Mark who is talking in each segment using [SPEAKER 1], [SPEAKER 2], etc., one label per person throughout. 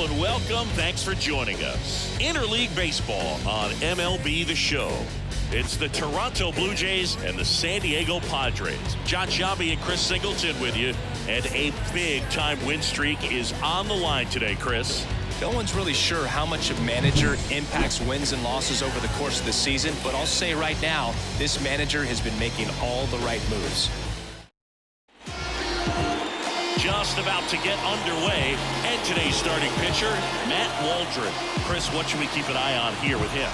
[SPEAKER 1] Hello and welcome. Thanks for joining us. Interleague Baseball on MLB The Show. It's the Toronto Blue Jays and the San Diego Padres. John Shabby and Chris Singleton with you. And a big-time win streak is on the line today, Chris.
[SPEAKER 2] No one's really sure how much a manager impacts wins and losses over the course of the season, but I'll say right now, this manager has been making all the right moves.
[SPEAKER 1] Just about to get underway, and today's starting pitcher, Matt Waldron. Chris, what should we keep an eye on here with him?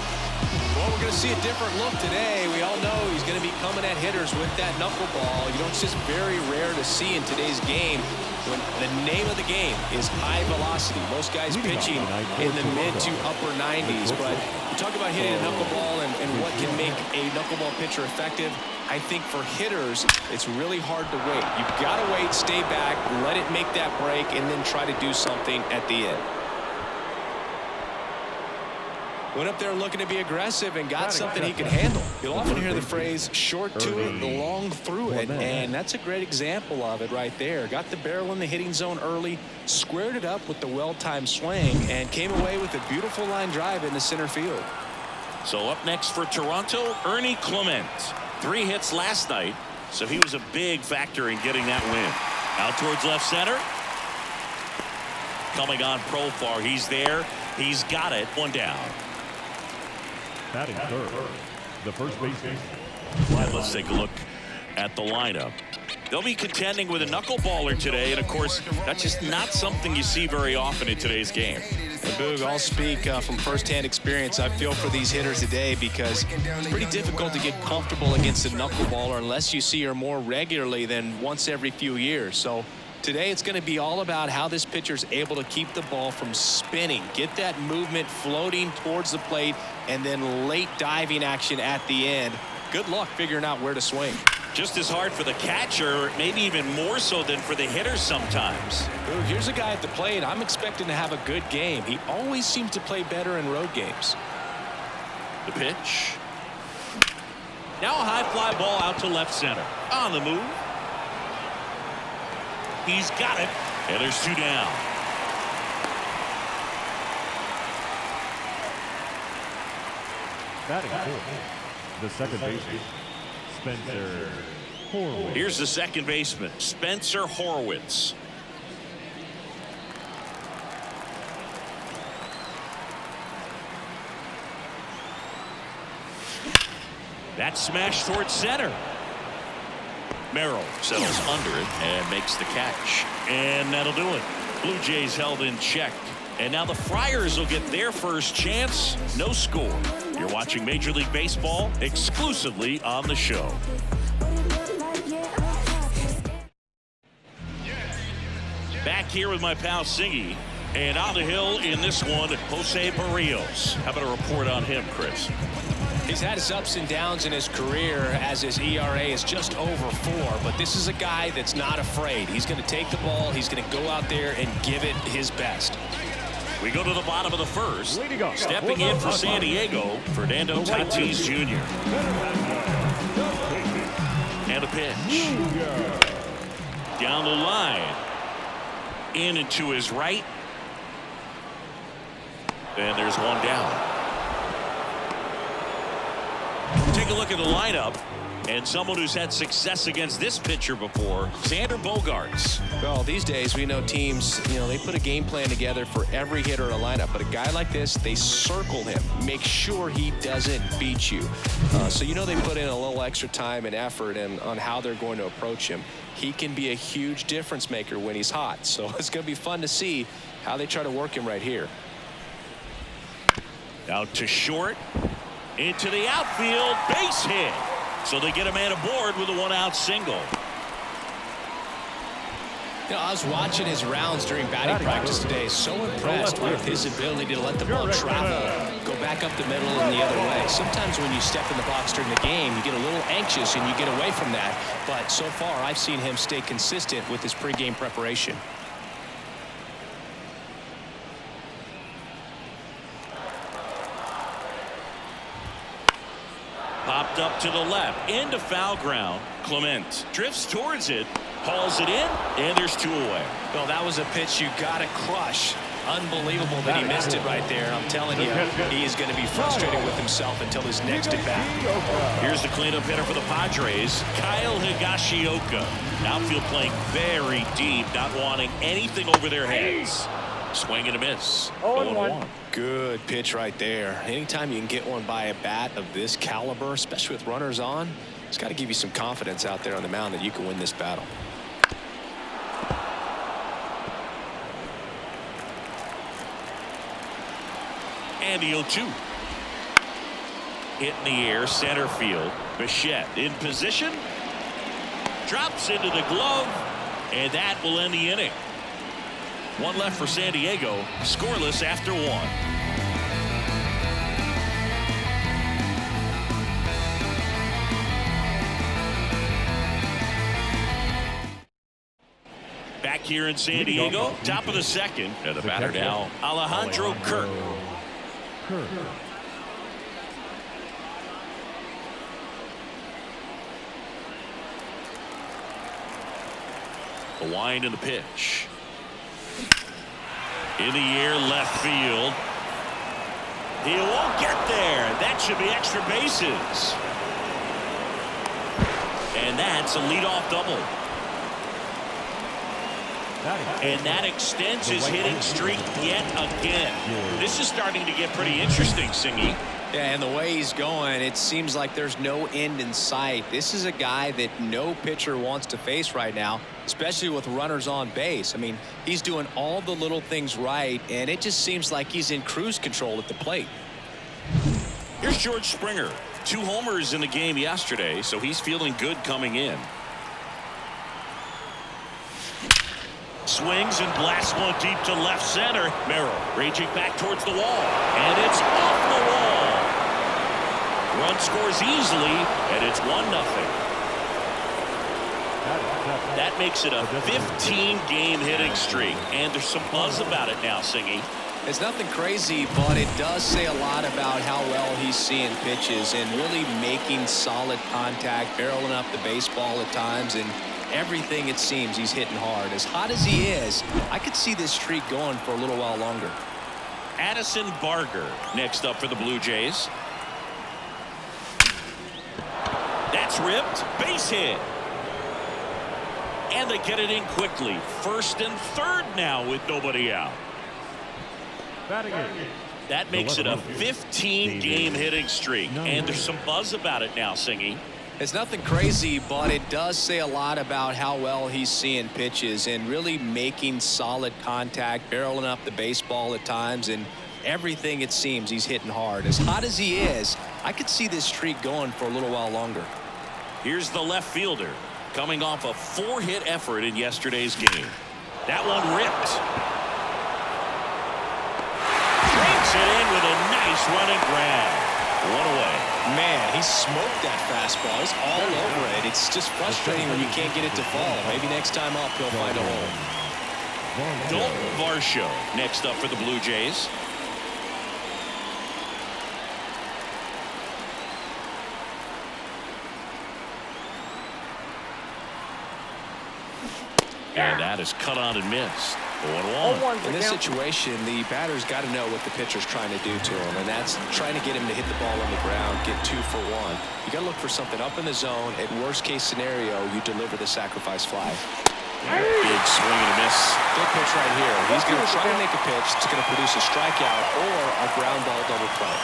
[SPEAKER 2] Well, we're going to see a different look today. We all know he's going to be coming at hitters with that knuckleball. You know, it's just very rare to see in today's game when the name of the game is high velocity. Most guys pitching in the mid to upper 90s, but you talk about hitting a knuckleball and what can make a knuckleball pitcher effective. I think for hitters, it's really hard to wait. You've got to wait, stay back, let it make that break, and then try to do something at the end. Went up there looking to be aggressive and got something he could handle. You'll often hear the phrase short to it, long through it, and that's a great example of it right there. Got the barrel in the hitting zone early, squared it up with the well-timed swing, and came away with a beautiful line drive in the center field.
[SPEAKER 1] So up next for Toronto, Ernie Clement. 3 hits last night, so he was a big factor in getting that win. Out towards left center. Coming on profile, he's there. He's got it. 1 down.
[SPEAKER 3] Batting third, the first baseman.
[SPEAKER 1] Let's take a look at the lineup. They'll be contending with a knuckleballer today, and of course, that's just not something you see very often in today's game.
[SPEAKER 2] Boog, I'll speak from firsthand experience. I feel for these hitters today because it's pretty difficult to get comfortable against a knuckleballer unless you see her more regularly than once every few years. So today it's going to be all about how this pitcher's able to keep the ball from spinning, get that movement floating towards the plate, and then late diving action at the end. Good luck figuring out where to swing.
[SPEAKER 1] Just as hard for the catcher, maybe even more so than for the hitters sometimes.
[SPEAKER 2] Ooh, here's a guy at the plate. I'm expecting to have a good game. He always seems to play better in road games.
[SPEAKER 1] The pitch. Now a high fly ball out to left center. On the move. He's got it. And there's 2 down.
[SPEAKER 3] Batting fourth, the second baseman, Spencer Horwitz.
[SPEAKER 1] Here's the second baseman, Spencer Horwitz. That smash towards center. Merrill settles under it and makes the catch. And that'll do it. Blue Jays held in check. And now the Friars will get their first chance. No score. You're watching Major League Baseball exclusively on the show. Back here with my pal Singy. And on the hill in this one, Jose Barrios. How about a report on him, Chris?
[SPEAKER 2] He's had his ups and downs in his career as his ERA is just over 4, but this is a guy that's not afraid. He's going to take the ball. He's going to go out there and give it his best.
[SPEAKER 1] We go to the bottom of the first. Stepping in for San Diego, Fernando Tatis Jr. And a pitch. Down the line. In and to his right. And there's 1 down. Take a look at the lineup. And someone who's had success against this pitcher before, Xander Bogaerts.
[SPEAKER 2] Well, these days we know teams, they put a game plan together for every hitter in a lineup. But a guy like this, they circle him, make sure he doesn't beat you. So they put in a little extra time and effort on how they're going to approach him. He can be a huge difference maker when he's hot. So it's going to be fun to see how they try to work him right here.
[SPEAKER 1] Out to short, into the outfield, base hit. So they get a man aboard with a 1-out single.
[SPEAKER 2] I was watching his rounds during batting practice today. So impressed with his ability to let the ball travel, go back up the middle and the other way. Sometimes when you step in the box during the game, you get a little anxious and you get away from that. But so far, I've seen him stay consistent with his pregame preparation.
[SPEAKER 1] Popped up to the left, into foul ground. Clement drifts towards it, hauls it in, and there's 2 away.
[SPEAKER 2] Well, that was a pitch you got to crush. Unbelievable that he missed it right there. I'm telling you, he is going to be frustrated with himself until his next at bat.
[SPEAKER 1] Here's the cleanup hitter for the Padres, Kyle Higashioka. Outfield playing very deep, not wanting anything over their heads. Swing and a miss. 0-1.
[SPEAKER 2] Good pitch right there. Anytime you can get one by a bat of this caliber, especially with runners on, it's got to give you some confidence out there on the mound that you can win this battle.
[SPEAKER 1] And the 0-2. Hit in the air, center field. Bichette in position. Drops into the glove. And that will end the inning. One left for San Diego. Scoreless after one. Back here in San Diego, top of the second. And the batter now, Alejandro Kirk. The wind and the pitch. In the air, left field. He won't get there. That should be extra bases. And that's a leadoff double. And that extends his hitting streak yet again. This is starting to get pretty interesting, Singy.
[SPEAKER 2] Yeah, and the way he's going, it seems like there's no end in sight. This is a guy that no pitcher wants to face right now, especially with runners on base. I mean, he's doing all the little things right, and it just seems like he's in cruise control at the plate.
[SPEAKER 1] Here's George Springer. 2 homers in the game yesterday, so he's feeling good coming in. Swings and blasts one deep to left center. Merrill raging back towards the wall. And it's off the wall. Run scores easily, and it's 1-0. That makes it a 15-game hitting streak. And there's some buzz about it now, Singy.
[SPEAKER 2] It's nothing crazy, but it does say a lot about how well he's seeing pitches and really making solid contact, barreling up the baseball at times, and everything it seems he's hitting hard. As hot as he is, I could see this streak going for a little while longer.
[SPEAKER 1] Addison Barger next up for the Blue Jays. That's ripped. Base hit. And they get it in quickly. First and third now with nobody out. That makes it a 15-game hitting streak. And there's some buzz about it now, Singy.
[SPEAKER 2] It's nothing crazy, but it does say a lot about how well he's seeing pitches and really making solid contact, barreling up the baseball at times, and everything it seems he's hitting hard. As hot as he is, I could see this streak going for a little while longer.
[SPEAKER 1] Here's the left fielder coming off a 4-hit effort in yesterday's game. That one ripped. Breaks it in with a nice running grab. 1 away.
[SPEAKER 2] Man, he smoked that fastball. He's all over it. It's just frustrating when you can't get it to fall. Maybe next time up he'll find a hole.
[SPEAKER 1] Dalton Varsho next up for the Blue Jays. And that is cut on and missed. 1-1.
[SPEAKER 2] In this situation, the batter's got to know what the pitcher's trying to do to him, and that's trying to get him to hit the ball on the ground, get 2 for 1. You got to look for something up in the zone. At worst case scenario, you deliver the sacrifice fly.
[SPEAKER 1] Big swing and a miss.
[SPEAKER 2] Good pitch right here. He's going to try to make a pitch that's going to produce a strikeout or a ground ball double play.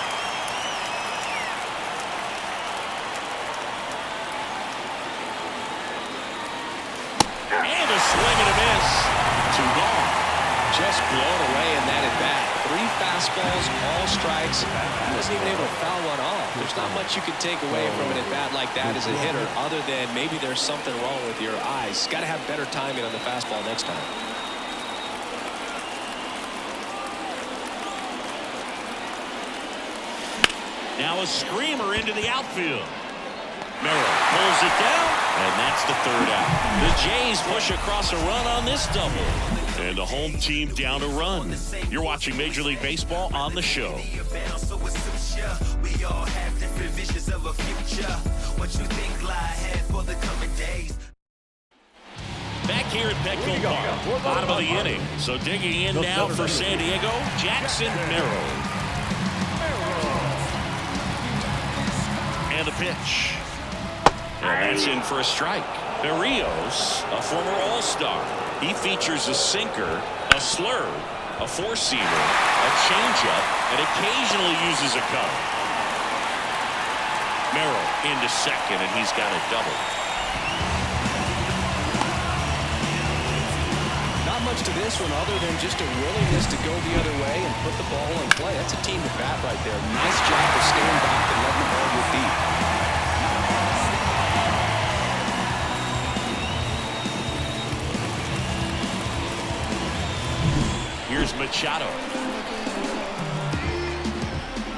[SPEAKER 1] And a swing and a miss. 2 gone.
[SPEAKER 2] Just blown away in that at bat. 3 fastballs, all strikes. He wasn't even able to foul one off. There's not much you can take away from an at bat like that as a hitter, other than maybe there's something wrong with your eyes. Got to have better timing on the fastball next time.
[SPEAKER 1] Now a screamer into the outfield. Merrill pulls it down, and that's the 3rd out. The Jays push across a run on this double. And the home team down a run. You're watching Major League Baseball on the show. We all have different visions of a future. What you think lie ahead for the coming days. Back here at Petco Park, bottom of the inning. So digging in now for San Diego, Jackson Merrill. And the pitch. And that's in for a strike. Berrios, a former All-Star. He features a sinker, a slurve, a four-seamer, a changeup, and occasionally uses a cutter. Merrill into second, and he's got a double.
[SPEAKER 2] Not much to this one other than just a willingness to go the other way and put the ball in play. That's a team at bat right there. Nice job of staying back and letting the ball go deep.
[SPEAKER 1] Here's Machado.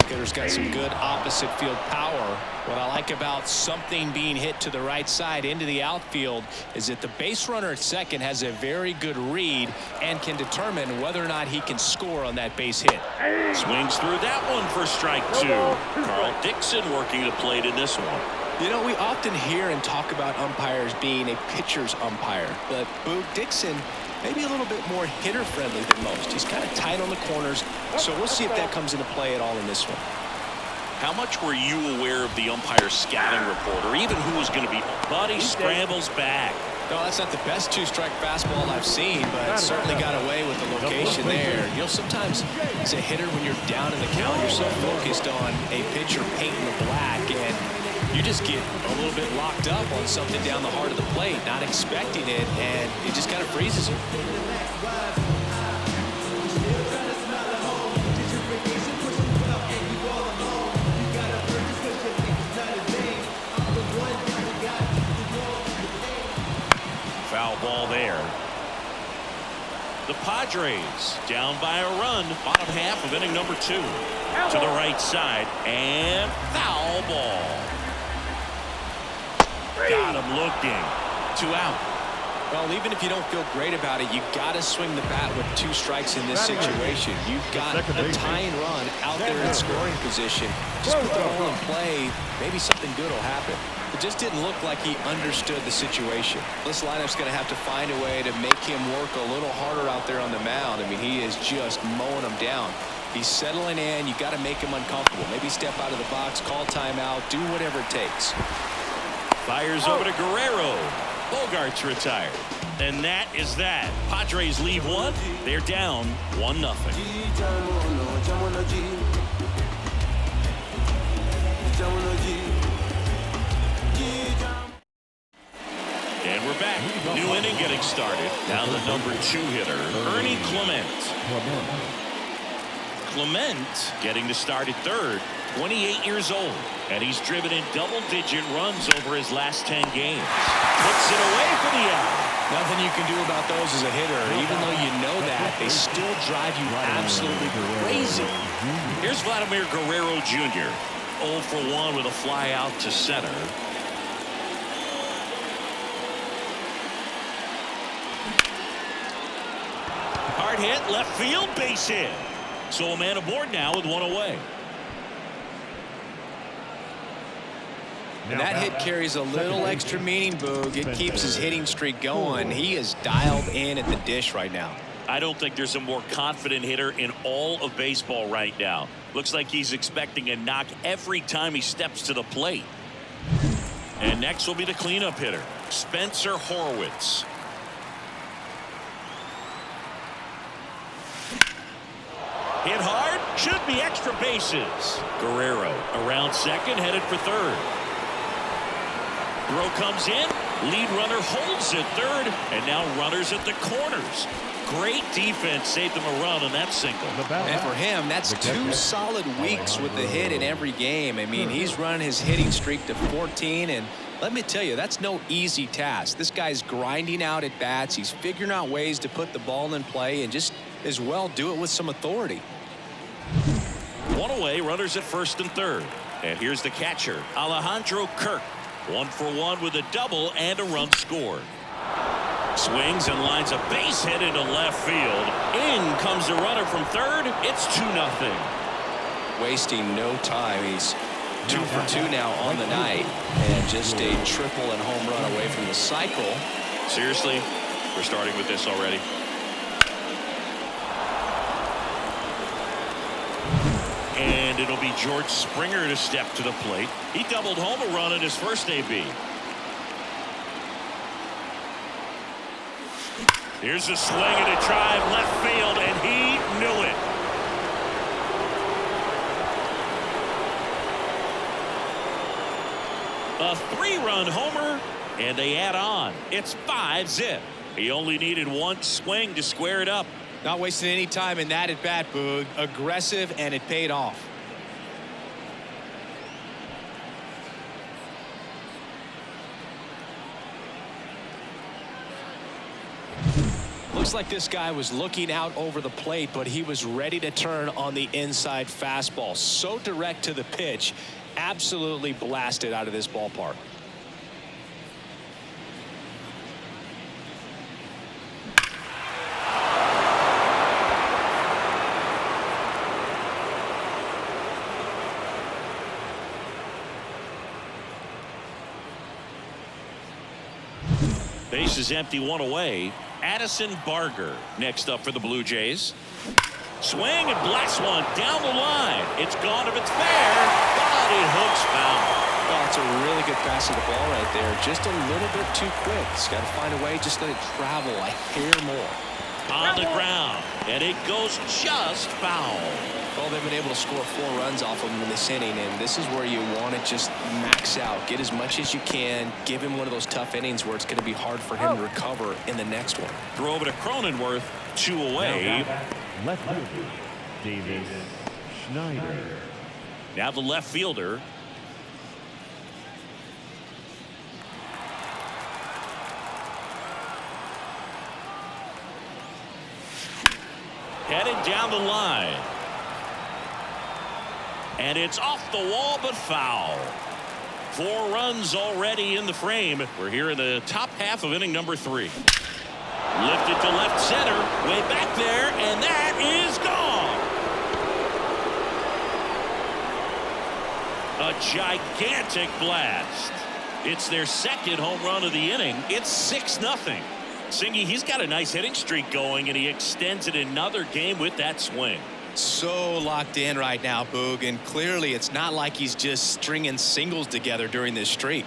[SPEAKER 2] Hitter's got some good opposite field power. What I like about something being hit to the right side into the outfield is that the base runner at second has a very good read and can determine whether or not he can score on that base hit.
[SPEAKER 1] Swings through that one for strike two. Carl Dixon working the plate in this one.
[SPEAKER 2] You know, we often hear and talk about umpires being a pitcher's umpire, but Boog Dixon maybe a little bit more hitter-friendly than most. He's kind of tight on the corners, so we'll see if that comes into play at all in this one.
[SPEAKER 1] How much were you aware of the umpire's scouting report, or even who was going to be? Buddy scrambles back.
[SPEAKER 2] No, that's not the best two-strike fastball I've seen, but certainly got away with the location there. You know, sometimes as a hitter, when you're down in the count, you're so focused on a pitcher painting the black, and you just get a little bit locked up on something down the heart of the plate, not expecting it, and it just kind of freezes you.
[SPEAKER 1] Foul ball there. The Padres down by a run, bottom half of inning number 2. To the right side, and foul ball. Got him looking. 2 out.
[SPEAKER 2] Well, even if you don't feel great about it, you got to swing the bat with 2 strikes in this situation. You've got a tying run out there in scoring position. Just put the ball in play. Maybe something good will happen. It just didn't look like he understood the situation. This lineup's going to have to find a way to make him work a little harder out there on the mound. I mean, he is just mowing them down. He's settling in. You got to make him uncomfortable. Maybe step out of the box, call timeout, do whatever it takes.
[SPEAKER 1] Fires over to Guerrero. Bogart's retired. And that is that. Padres lead 1. They're down 1-0. And we're back. New inning getting started. Now the number 2 hitter, Ernie Clement. Clement getting to start at third, 28 years old, and he's driven in double-digit runs over his last 10 games. Puts it away for the out.
[SPEAKER 2] Nothing you can do about those as a hitter. Even though you know that, they still drive you absolutely crazy.
[SPEAKER 1] Here's Vladimir Guerrero Jr. 0 for 1 with a fly out to center. Hard hit, left field, base hit. So a man aboard now with 1 away.
[SPEAKER 2] And that hit carries a little extra meaning, Boog. It keeps his hitting streak going. He is dialed in at the dish right now.
[SPEAKER 1] I don't think there's a more confident hitter in all of baseball right now. Looks like he's expecting a knock every time he steps to the plate. And next will be the cleanup hitter, Spencer Horwitz. Hit hard, should be extra bases. Guerrero around second, headed for third. Throw comes in, lead runner holds at third, and now runners at the corners. Great defense saved him a run on that single.
[SPEAKER 2] And for him, that's 2 solid weeks with the hit in every game. I mean, he's running his hitting streak to 14, and let me tell you, that's no easy task. This guy's grinding out at bats. He's figuring out ways to put the ball in play and just as well do it with some authority.
[SPEAKER 1] 1 away, runners at first and third. And here's the catcher, Alejandro Kirk. 1 for 1 with a double and a run scored. Swings and lines a base hit into left field. In comes the runner from third. It's 2-0.
[SPEAKER 2] Wasting no time. He's 2 for 2 now on the night, and just a triple and home run away from the cycle.
[SPEAKER 1] Seriously, We're starting with this already. And it'll be George Springer to step to the plate. He doubled home a run in his first AB. Here's a swing and a drive left field, and he knew it. A 3-run homer, and they add on. It's 5-zip. He only needed one swing to square it up.
[SPEAKER 2] Not wasting any time in that at bat, Boog. Aggressive, and it paid off. Looks like this guy was looking out over the plate, but he was ready to turn on the inside fastball. So direct to the pitch. Absolutely blasted out of this ballpark.
[SPEAKER 1] Base is empty, one away. Addison Barger next up for the Blue Jays. Swing and blasts one down the line. It's gone if it's fair, but it hooks foul.
[SPEAKER 2] Oh, it's a really good pass of the ball right there. Just a little bit too quick. It's got to find a way. Just let it travel a hair more.
[SPEAKER 1] On the ground, and it goes just foul.
[SPEAKER 2] Well, they've been able to score 4 runs off of him in this inning, and this is where you want to just max out, get as much as you can, give him one of those tough innings where it's going to be hard for him to recover in the next one.
[SPEAKER 1] Throw over to Cronenworth, 2 away.
[SPEAKER 3] Left fielder, Davis Schneider.
[SPEAKER 1] Now the left fielder. Headed down the line. And it's off the wall, but foul. 4 runs already in the frame. We're here in the top half of inning number 3. Lifted to left center, way back there, and that is gone. A gigantic blast. It's their second home run of the inning. It's 6-0. Singy, he's got a nice hitting streak going, and he extends it another game with that swing.
[SPEAKER 2] So locked in right now, Boog, and clearly it's not like he's just stringing singles together during this streak.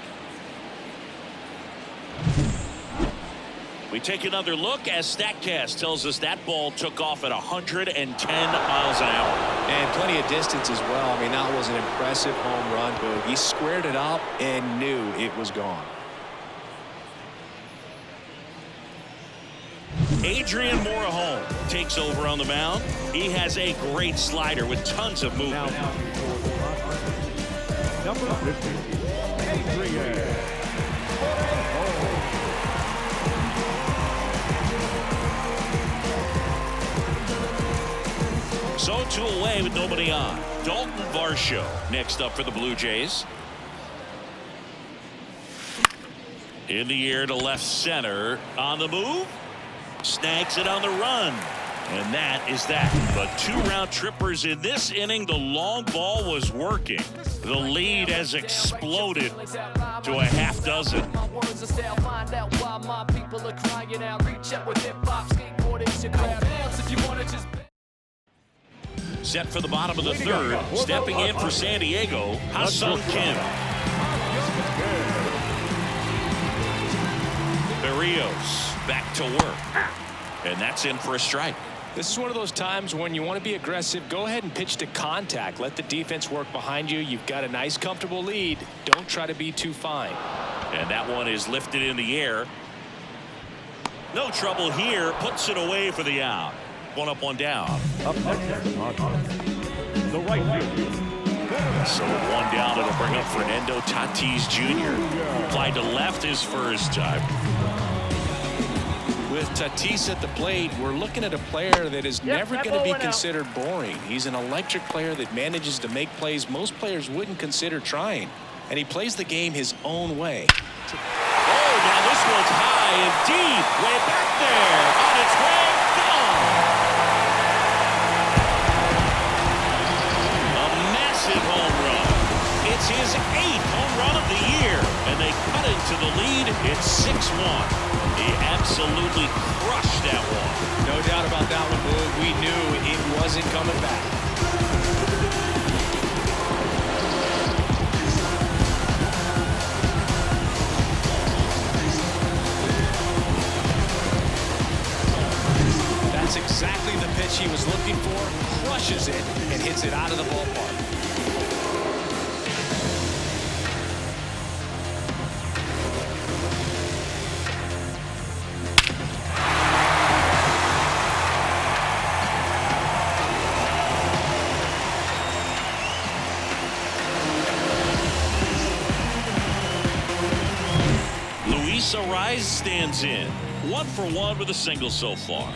[SPEAKER 1] We take another look as StatCast tells us that ball took off at 110 miles an hour.
[SPEAKER 2] And plenty of distance as well. I mean, that was an impressive home run, Boog. He squared it up and knew it was gone.
[SPEAKER 1] Adrian Morejon takes over on the mound. He has a great slider with tons of movement.
[SPEAKER 3] Number 50, Adrian.
[SPEAKER 1] So 2 away with nobody on. Dalton Varsho next up for the Blue Jays. In the air to left center. On the move. Snags it on the run. And that is that. But 2 round trippers in this inning. The long ball was working. The lead has exploded to a half dozen. Set for the bottom of the 3rd. Stepping in for San Diego, Ha-Sung Kim. Berrios back to work. And that's in for a strike.
[SPEAKER 2] This is one of those times when you want to be aggressive. Go ahead and pitch to contact. Let the defense work behind you. You've got a nice, comfortable lead. Don't try to be too fine.
[SPEAKER 1] And that one is lifted in the air. No trouble here. Puts it away for the out. 1 up, 1 down.
[SPEAKER 3] Up next, the right fielder.
[SPEAKER 1] So 1 down. It'll bring up Fernando Tatis Jr. Applied to left his first time.
[SPEAKER 2] With Tatis at the plate, we're looking at a player that is never going to be considered boring. He's an electric player that manages to make plays most players wouldn't consider trying. And he plays the game his own way.
[SPEAKER 1] Oh, now this one's high and deep. Way back there. On its way. Gone. A massive home run. It's his 8th home run of the year. And they cut into the lead. It's 6-1. He absolutely absolutely crushed that one.
[SPEAKER 2] No doubt about that one, Boog. We knew it wasn't coming back. That's exactly the pitch he was looking for. Crushes it and hits it out of the ballpark.
[SPEAKER 1] Rise stands in. 1 for 1 with a single so far.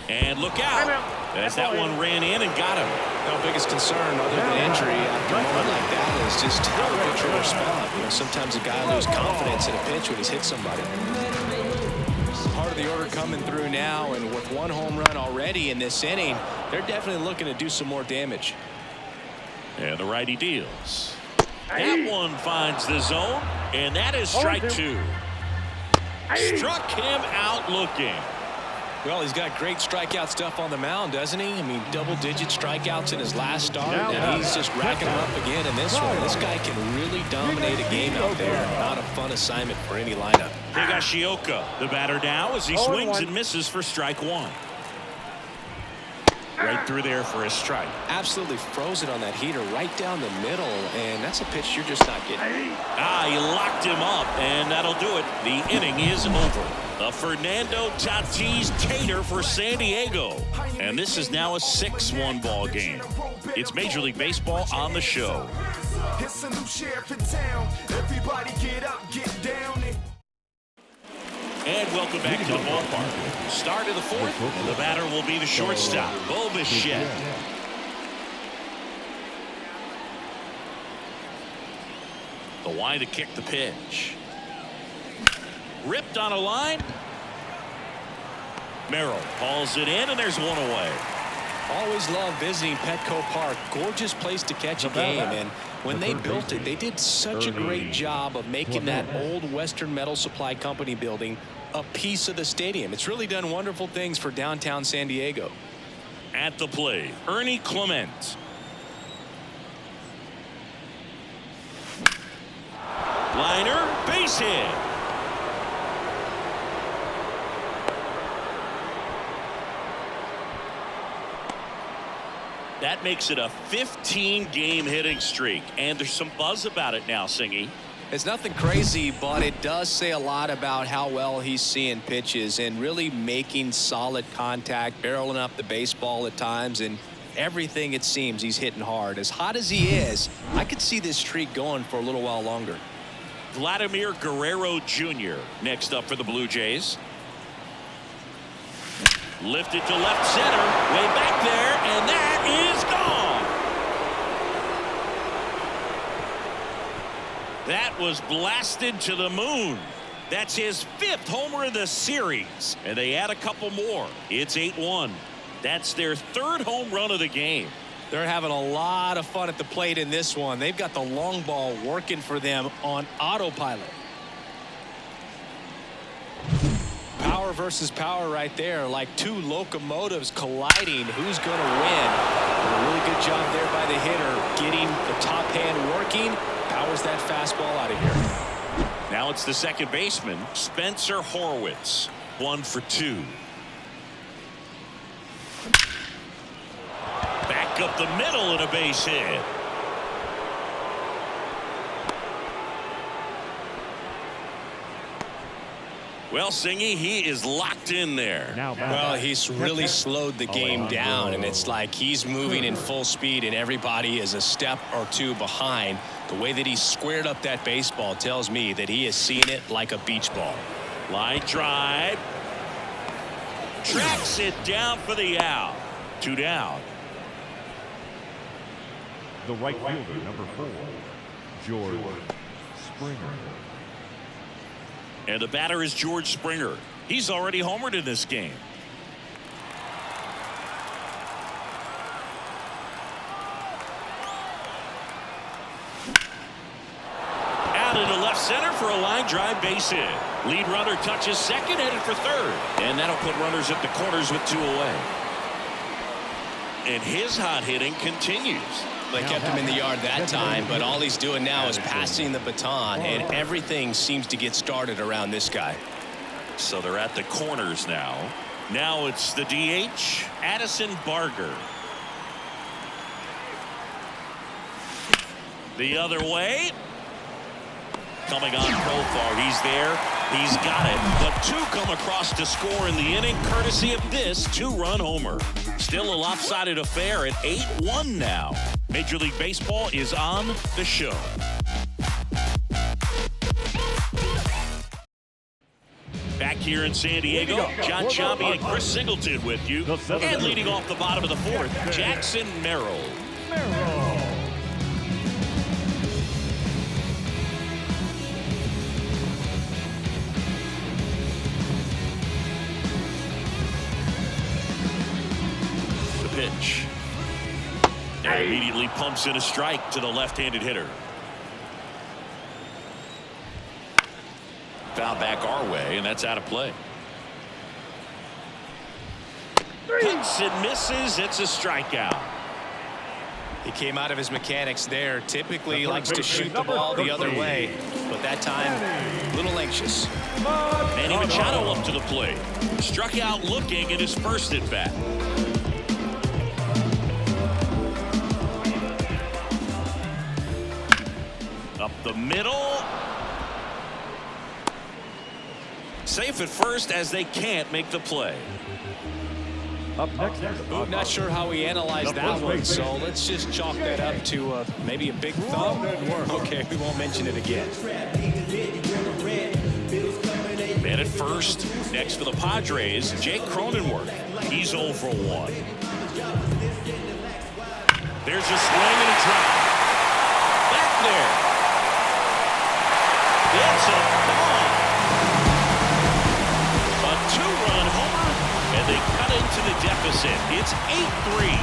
[SPEAKER 1] And look out. As that one ran in and got him.
[SPEAKER 2] No biggest concern other than injury after a moment like that is just how the pitcher will respond. You know, sometimes a guy loses confidence in a pitch when he's hit somebody. Part of the order coming through now, and with 1 home run already in this inning, they're definitely looking to do some more damage.
[SPEAKER 1] And the righty deals. That one finds the zone, and that is strike 2. Struck him out looking.
[SPEAKER 2] Well, he's got great strikeout stuff on the mound, doesn't he? I mean, double-digit strikeouts in his last start, and he's just racking them up again in this one. This guy can really dominate a game out there. Not a fun assignment for any lineup.
[SPEAKER 1] Higashioka, the batter now, as he swings and misses for strike 1. Right through there for a strike.
[SPEAKER 2] Absolutely frozen on that heater right down the middle, and that's a pitch you're just not getting.
[SPEAKER 1] He locked him up, and that'll do it. The inning is over. A Fernando Tatis tater for San Diego. And this is now a 6-1 ball game. It's Major League Baseball on the show.
[SPEAKER 4] It's a new sheriff in town. Everybody get up, get down.
[SPEAKER 1] And welcome back to the ballpark. Start of the 4th, and the batter will be the shortstop, Bo Bichette. The wide to kick the pitch. Ripped on a line. Merrill calls it in, and there's one away.
[SPEAKER 2] Always love visiting Petco Park. Gorgeous place to catch a game. And when they built it, they did such a great job of making that old Western Metal Supply Company building a piece of the stadium. It's really done wonderful things for downtown San Diego.
[SPEAKER 1] At the plate, Ernie Clement. Liner, base hit. That makes it a 15-game hitting streak, and there's some buzz about it now, Singy.
[SPEAKER 2] It's nothing crazy, but it does say a lot about how well he's seeing pitches and really making solid contact, barreling up the baseball at times, and everything it seems he's hitting hard. As hot as he is, I could see this streak going for a little while longer.
[SPEAKER 1] Vladimir Guerrero Jr. next up for the Blue Jays. Lifted to left center, way back there, and that is gone. That was blasted to the moon. That's his 5th homer of the series, and they add a couple more. It's 8-1. That's their 3rd home run of the game.
[SPEAKER 2] They're having a lot of fun at the plate in this one. They've got the long ball working for them on autopilot. Power versus power right there, like 2 locomotives colliding. Who's going to win? A really good job there by the hitter, getting the top hand working. Powers that fastball out of here.
[SPEAKER 1] Now it's the second baseman, Spencer Horwitz. 1 for 2. Back up the middle and a base hit. Well, Singy, he is locked in there.
[SPEAKER 2] Well, he's really slowed the game down, and it's like he's moving in full speed, and everybody is a step or 2 behind. The way that he squared up that baseball tells me that he is seeing it like a beach ball.
[SPEAKER 1] Line drive. Tracks it down for the out. 2 down.
[SPEAKER 3] The right fielder, number 4, George Springer.
[SPEAKER 1] And the batter is George Springer. He's already homered in this game. Out into left center for a line drive base hit. Lead runner touches second, headed for third. And that'll put runners at the corners with 2 away. And his hot hitting continues.
[SPEAKER 2] They kept him in the yard that time, but all he's doing now is passing the baton, and everything seems to get started around this guy.
[SPEAKER 1] So they're at the corners now. Now it's the DH, Addison Barger. The other way. Coming on profile. He's there. He's got it. But 2 come across to score in the inning, courtesy of this 2-run homer. Still a lopsided affair at 8-1 now. Major League Baseball is on the show. Back here in San Diego, John Chambi and Chris Singleton with you. And leading off the bottom of the 4th, Jackson Merrill. The pitch. And immediately pumps in a strike to the left-handed hitter. Foul back our way, and that's out of play. Hits and misses. It's a strikeout.
[SPEAKER 2] He came out of his mechanics there. Typically he likes to shoot the ball the other way, but that time a little anxious.
[SPEAKER 1] Manny Machado up to the plate. Struck out looking in his first at bat. Up the middle. Safe at first as they can't make the play.
[SPEAKER 3] Up next.
[SPEAKER 2] I'm not sure how he analyzed that one, so let's just chalk that up to maybe a big thumb. Okay, we won't mention it again.
[SPEAKER 1] Man at first. Next for the Padres, Jake Cronenworth. He's 0 for 1. There's a swing and a drop. Back there. It's a ball. A 2-run homer, and they cut into the deficit. It's 8-3.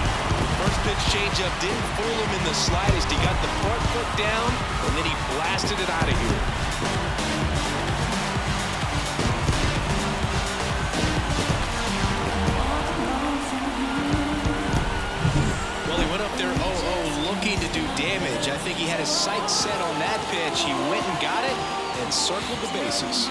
[SPEAKER 2] First pitch changeup didn't fool him in the slightest. He got the front foot down, and then he blasted it out of here. Well, he went up there 0-0 looking to do damage. I think he had his sights set on that pitch. He went and got it and circled the bases.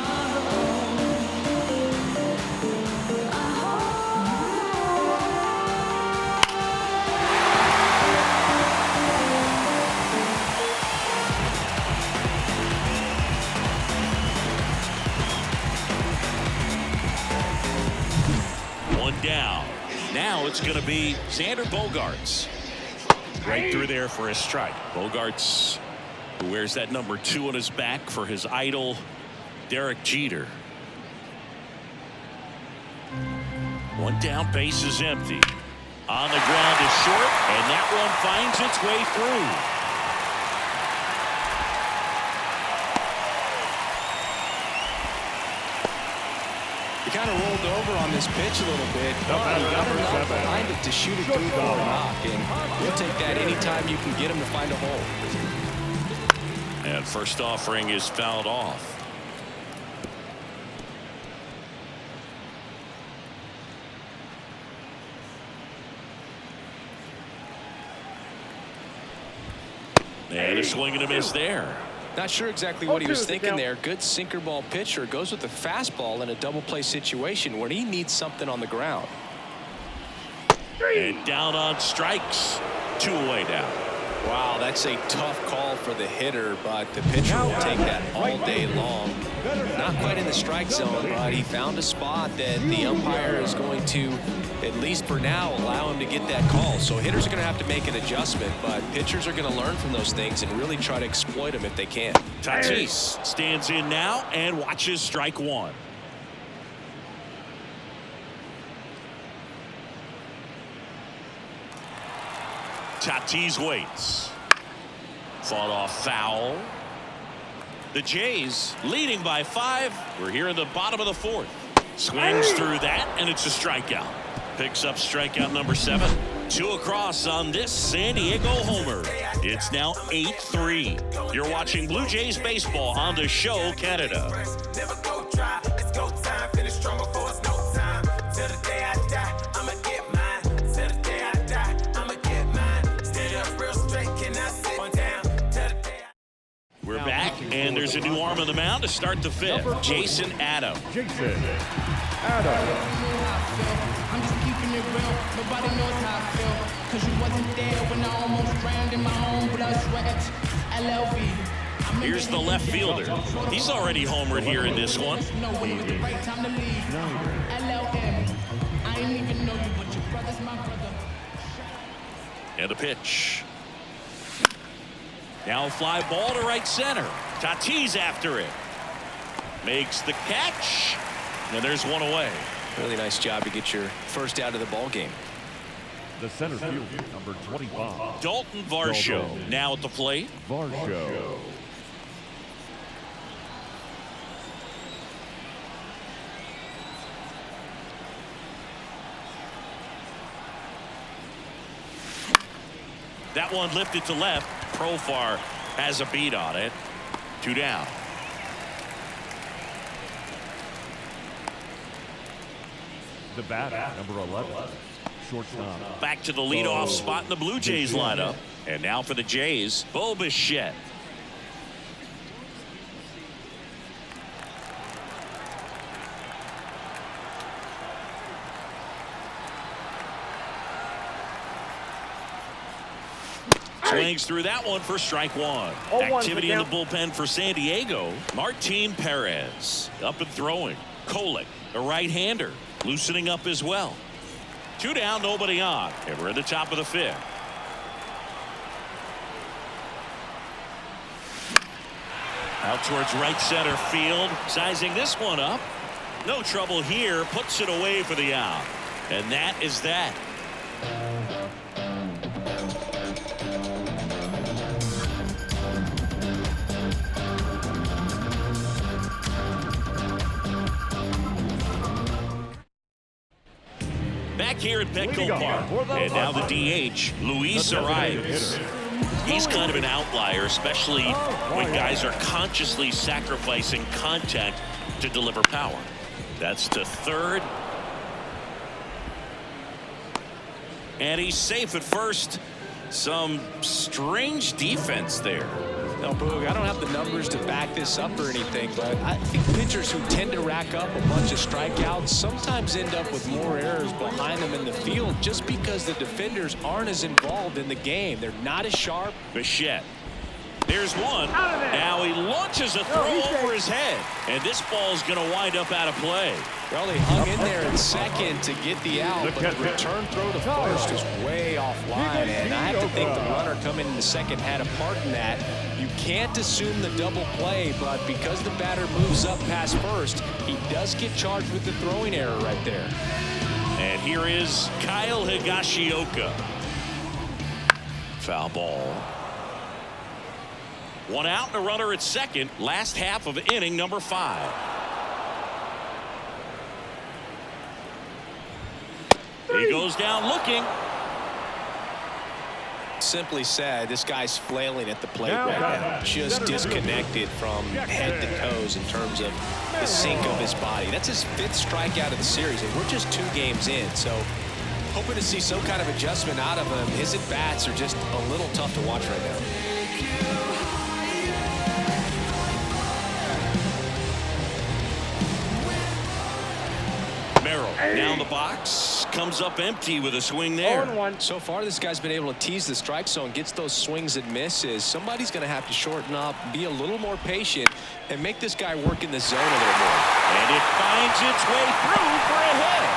[SPEAKER 1] Down. Now it's going to be Xander Bogaerts. Right through there for a strike. Bogaerts, who wears that number 2 on his back for his idol, Derek Jeter. 1 down, base is empty. On the ground is short, and that one finds its way through.
[SPEAKER 2] He kind of rolled over on this pitch a little bit, but he got enough behind it to shoot it through for a knock, and we'll take that anytime you can get him to find a hole.
[SPEAKER 1] And first offering is fouled off. And a swing and a miss there.
[SPEAKER 2] Not sure exactly what he was thinking there. Good sinker ball pitcher goes with the fastball in a double play situation when he needs something on the ground.
[SPEAKER 1] And down on strikes. 2 away now.
[SPEAKER 2] Wow, that's a tough call for the hitter, but the pitcher will take that all day long. Not quite in the strike zone, but he found a spot that the umpire is going to, at least for now, allow him to get that call. So hitters are going to have to make an adjustment, but pitchers are going to learn from those things and really try to exploit them if they can.
[SPEAKER 1] Tatis stands in now and watches strike 1. Tatis waits. Fought off foul. The Jays leading by 5. We're here in the bottom of the 4th. Swings through that, and it's a strikeout. Picks up strikeout number 7. Two across on this San Diego homer. It's now 8-3. You're watching Blue Jays baseball on the Show Canada.
[SPEAKER 4] Never go dry. It's go time. Finish strong before it's no time. Till the day I die, I'ma get mine. Till the day I die, I'ma get mine. Stand up real straight, cannot sit down. Till the day
[SPEAKER 1] We're back, and there's a new arm on the mound to start the fifth. Jason Adam.
[SPEAKER 3] Jason Adam.
[SPEAKER 5] I'm just keeping it real. Nobody knows how I feel. Cause you wasn't there when I almost drowned in my own blood, sweat. LLV.
[SPEAKER 1] Here's the left fielder. He's already homered here in this one.
[SPEAKER 5] Know when it was the right time to leave. LLM. I ain't even know you, but your brother's my brother.
[SPEAKER 1] And a pitch. Now fly ball to right center. Tatis after it. Makes the catch. And there's one away.
[SPEAKER 2] Really nice job to get your first out of the ball game.
[SPEAKER 3] The center fielder, number 25.
[SPEAKER 1] Dalton Varsho now at the plate.
[SPEAKER 3] Varsho.
[SPEAKER 1] That one lifted to left. Profar has a beat on it. 2 down.
[SPEAKER 3] The bat, number 11. Shortstop.
[SPEAKER 1] Back to the leadoff spot in the Blue Jays lineup. And now for the Jays, Bo Bichette. Swings through that one for strike one. Activity in the bullpen for San Diego. Martin Perez up and throwing. Kolek, a right-hander, loosening up as well. 2 down, nobody on, and we're at the top of the fifth. Out towards right center field, sizing this one up. No trouble here, puts it away for the out, and that is that. Back here at Petco Park, and now the DH, Luis arrives. He's kind of an outlier, especially when guys are consciously sacrificing contact to deliver power. That's to third. And he's safe at first. Some strange defense there.
[SPEAKER 2] Now, Boog, I don't have the numbers to back this up or anything, but I think pitchers who tend to rack up a bunch of strikeouts sometimes end up with more errors behind them in the field just because the defenders aren't as involved in the game. They're not as sharp.
[SPEAKER 1] Bichette. There's one. Now he launches a throw over his head, and this ball's going to wind up out of play.
[SPEAKER 2] Well, he hung in there in second to get the out, but the return throw to first is way offline, and I have to think the runner coming in the second had a part in that. You can't assume the double play, but because the batter moves up past first, he does get charged with the throwing error right there.
[SPEAKER 1] And here is Kyle Higashioka. Foul ball. 1 out and a runner at second. Last half of inning number 5. He goes down looking.
[SPEAKER 2] Simply said, this guy's flailing at the plate right now. Just disconnected from head to toes in terms of the sink of his body. That's his 5th strikeout of the series, and we're just 2 games in. So hoping to see some kind of adjustment out of him. His at-bats are just a little tough to watch right now.
[SPEAKER 1] Down the box, comes up empty with a swing there.
[SPEAKER 2] So far, this guy's been able to tease the strike zone, gets those swings and misses. Somebody's going to have to shorten up, be a little more patient, and make this guy work in the zone a little more.
[SPEAKER 1] And it finds its way through for a hit.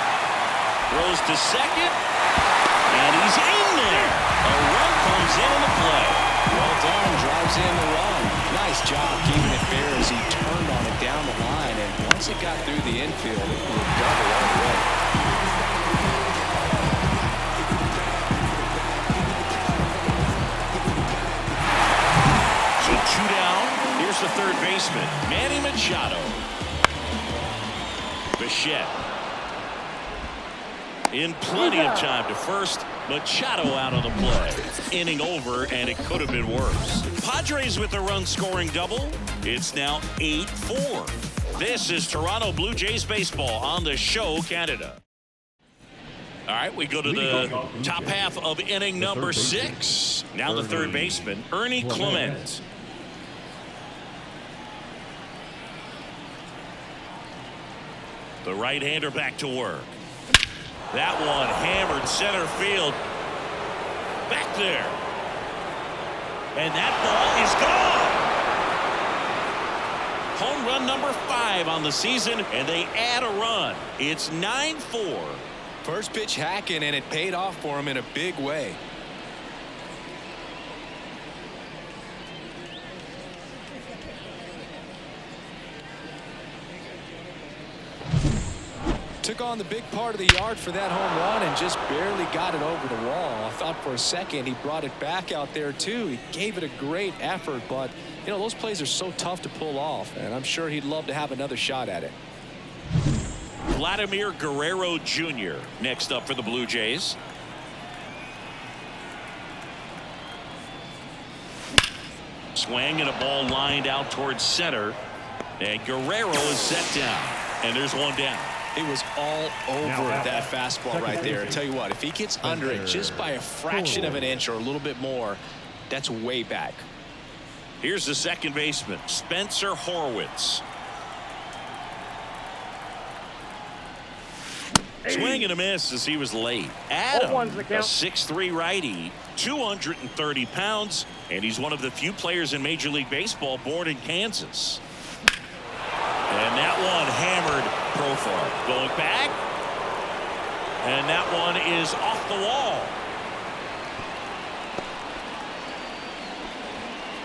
[SPEAKER 1] Throws to second, and he's in there. A run comes in the play.
[SPEAKER 2] Well done, drives in the run. Nice job keeping it fair as he turned on it down the line, and once it got through the infield, it would double all the way.
[SPEAKER 1] So 2 down. Here's the third baseman, Manny Machado. Bichette in plenty of time to first. Machado out on the play. Inning over, and it could have been worse. Padres with a run-scoring double. It's now 8-4. This is Toronto Blue Jays baseball on the Show Canada. All right, we go to the top half of inning number 6. Now the third baseman, Ernie Clement. The right-hander back to work. That one hammered center field. Back there. And that ball is gone. Home run number 5 on the season, and they add a run. It's 9-4.
[SPEAKER 2] First pitch hacking, and it paid off for him in a big way. Took on the big part of the yard for that home run and just barely got it over the wall. I thought for a second he brought it back out there too. He gave it a great effort, but you know, those plays are so tough to pull off, and I'm sure he'd love to have another shot at it.
[SPEAKER 1] Vladimir Guerrero Jr. next up for the Blue Jays. Swing and a ball lined out towards center, and Guerrero is set down, and there's one down.
[SPEAKER 2] It was all over that fastball right there. I tell you what, if he gets under it just by a fraction of an inch or a little bit more, that's way back.
[SPEAKER 1] Here's the second baseman, Spencer Horwitz. Swing and a miss as he was late. Adam, a 6'3" righty, 230 pounds, and he's one of the few players in Major League Baseball born in Kansas. And that one hammered profile. Going back. And that one is off the wall.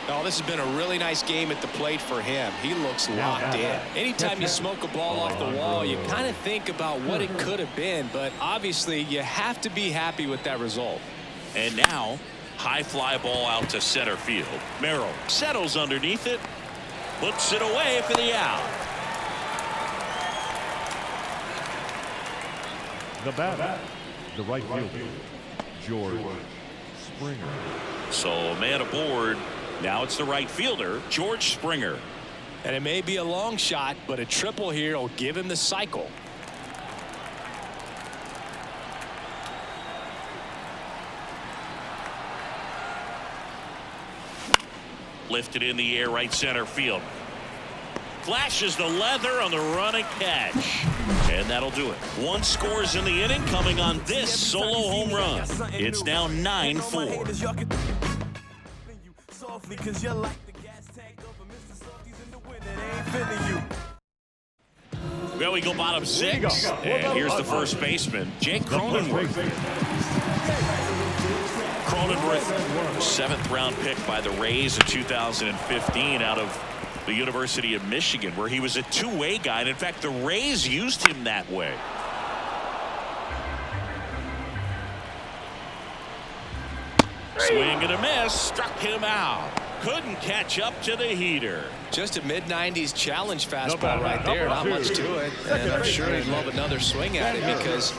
[SPEAKER 2] Oh, this has been a really nice game at the plate for him. He looks locked in. Anytime you smoke a ball off the wall, you kind of think about what it could have been, but obviously you have to be happy with that result.
[SPEAKER 1] And now, high fly ball out to center field. Merrill settles underneath it, puts it away for the out.
[SPEAKER 3] The batter, the right fielder, George Springer.
[SPEAKER 1] So man aboard. Now it's the right fielder, George Springer.
[SPEAKER 2] And it may be a long shot, but a triple here will give him the cycle.
[SPEAKER 1] Lifted in the air, right center field. Flashes the leather on the run and catch. And that'll do it. 1 scores in the inning coming on this solo home run. It's now 9-4. Well, we go bottom 6. And here's the first baseman, Jake Cronenworth. Cronenworth, 7th round pick by the Rays in 2015 out of the University of Michigan, where he was a two-way guy, and in fact the Rays used him that way. Swing and a miss, struck him out. Couldn't catch up to the heater.
[SPEAKER 2] Just a mid-90s challenge fastball right there. Not much to it, and I'm sure he'd love another swing at it because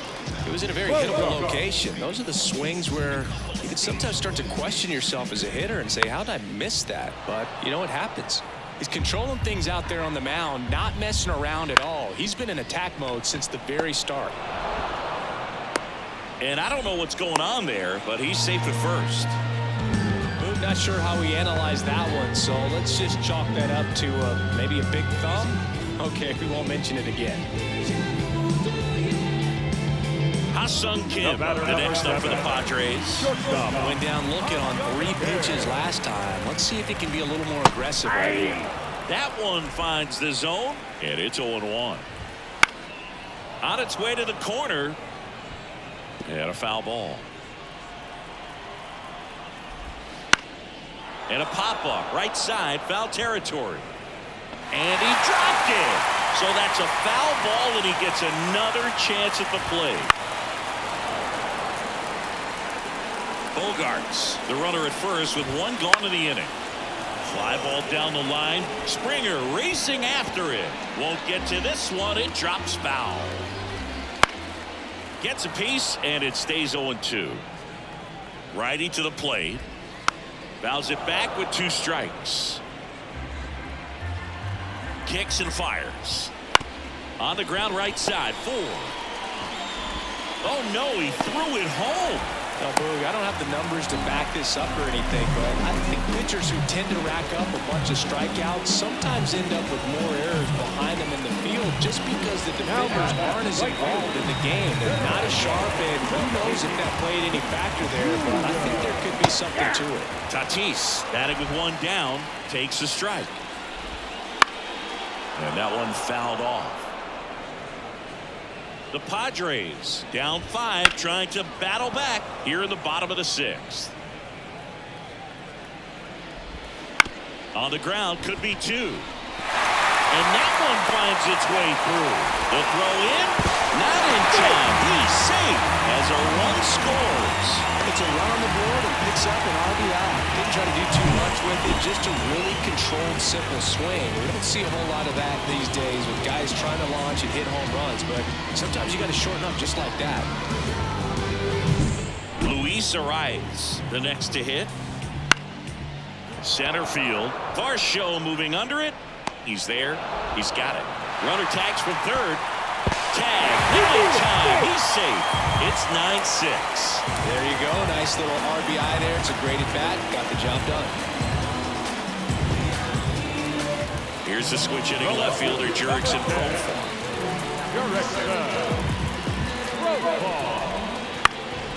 [SPEAKER 2] it was in a very hittable location. Those are the swings where you can sometimes start to question yourself as a hitter and say, how did I miss that? But you know what happens. He's controlling things out there on the mound, not messing around at all. He's been in attack mode since the very start.
[SPEAKER 1] And I don't know what's going on there, but he's safe at first.
[SPEAKER 2] Boone not sure how he analyzed that one, so let's just chalk that up to maybe a big thumb. Okay, we won't mention it again.
[SPEAKER 1] Ha-Sung Kim, the next up for the Padres.
[SPEAKER 2] Went down looking on 3 pitches last time. Let's see if he can be a little more aggressive right here.
[SPEAKER 1] That one finds the zone, and it's 0-1. On its way to the corner, and a foul ball. And a pop-up, right side, foul territory. And he dropped it. So that's a foul ball, and he gets another chance at the plate. Bogarts, the runner at first with 1 gone in the inning. Fly ball down the line. Springer racing after it. Won't get to this one. It drops foul. Gets a piece, and it stays 0-2. Righty to the plate. Fouls it back with 2 strikes. Kicks and fires. On the ground right side. 4. Oh no, he threw it home.
[SPEAKER 2] Now, Boog, I don't have the numbers to back this up or anything, but I think pitchers who tend to rack up a bunch of strikeouts sometimes end up with more errors behind them in the field just because the defenders aren't as involved in the game. They're not as sharp, and who knows if that played any factor there, but I think there could be something to it.
[SPEAKER 1] Tatis, batting with 1 down, takes a strike. And that one fouled off. The Padres down 5, trying to battle back here in the bottom of the 6th. On the ground, could be 2. And that one finds its way through. The throw in, not in time. He's safe as a run scores.
[SPEAKER 2] It's a run on the board and picks up an RBI. Didn't try to do too much with it, just a really controlled, simple swing. We don't see a whole lot of that these days with guys trying to launch and hit home runs, but sometimes you got to shorten up just like that.
[SPEAKER 1] Luis Arias, the next to hit. Center field. Varsho moving under it. He's there. He's got it. Runner tags from third. Tag. Not in time. He's safe. It's 9-6.
[SPEAKER 2] There you go. Nice little RBI there. It's a great at bat. Got the job done.
[SPEAKER 1] Here's the switch hitting left fielder Jurickson Profar.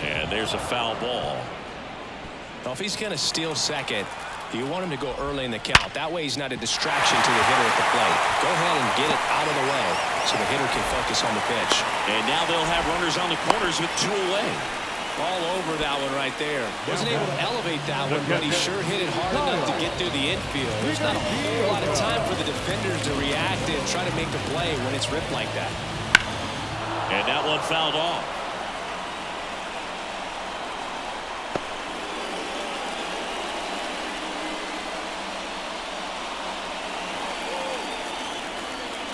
[SPEAKER 1] And there's a foul ball.
[SPEAKER 2] Well, if he's going to steal second, you want him to go early in the count. That way he's not a distraction to the hitter at the plate. Go ahead and get it out of the way so the hitter can focus on the pitch.
[SPEAKER 1] And now they'll have runners on the corners with 2 away.
[SPEAKER 2] All over that one right there. Wasn't able to elevate that one, but he sure hit it hard enough to get through the infield. There's not a whole lot of time for the defenders to react and try to make the play when it's ripped like that.
[SPEAKER 1] And that one fouled off.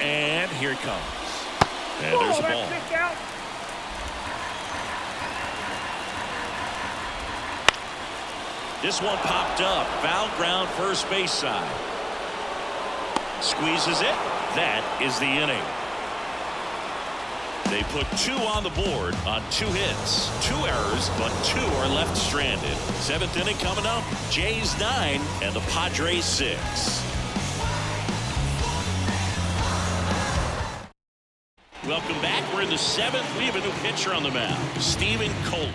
[SPEAKER 1] And here it comes. And there's a ball. This one popped up. Foul ground, first base side. Squeezes it. That is the inning. They put 2 on the board on 2 hits. 2 errors, but 2 are left stranded. 7th inning coming up. Jays 9 and the Padres 6. Welcome back. We're in the 7th. We have a new pitcher on the mound, Steven Coleman.